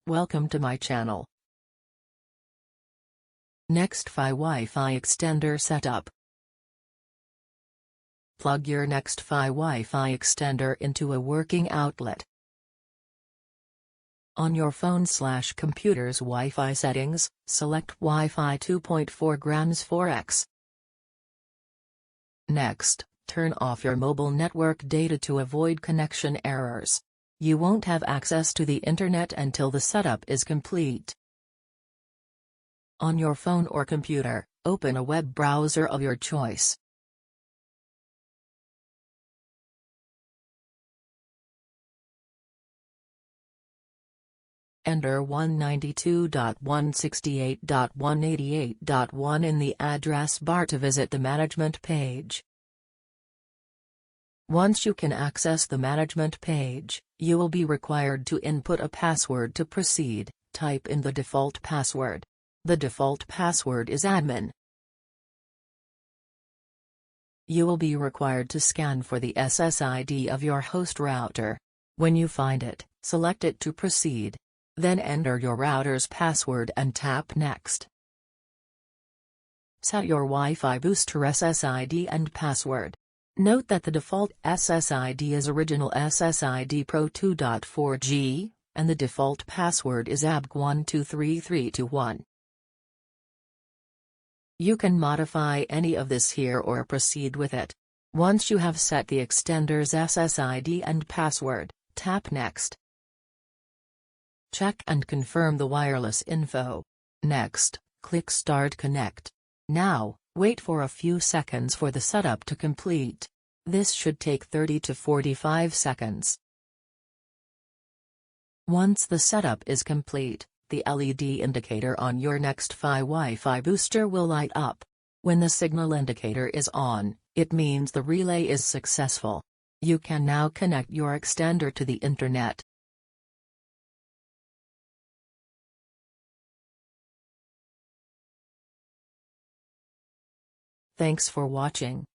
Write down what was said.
Welcome to my channel. Nextfi WiFi Extender Setup. Plug your Nextfi WiFi Extender into a working outlet. On your phone/computer's Wi-Fi settings, select Wi-Fi 2.4 grams 4x. Next, turn off your mobile network data to avoid connection errors. You won't have access to the internet until the setup is complete. On your phone or computer, open a web browser of your choice. Enter 192.168.188.1 in the address bar to visit the management page. Once you can access the management page, you will be required to input a password to proceed. Type in the default password. The default password is admin. You will be required to scan for the SSID of your host router. When you find it, select it to proceed. Then enter your router's password and tap Next. Set your WiFi Booster SSID and password. Note that the default SSID is original SSID Pro 2.4G, and the default password is ABG123321. You can modify any of this here or proceed with it. Once you have set the extender's SSID and password, tap Next. Check and confirm the wireless info. Next, click Start Connect. Now, wait for a few seconds for the setup to complete. This should take 30 to 45 seconds. Once the setup is complete, the LED indicator on your Nextfi WiFi Booster will light up. When the signal indicator is on, it means the relay is successful. You can now connect your extender to the internet. Thanks for watching.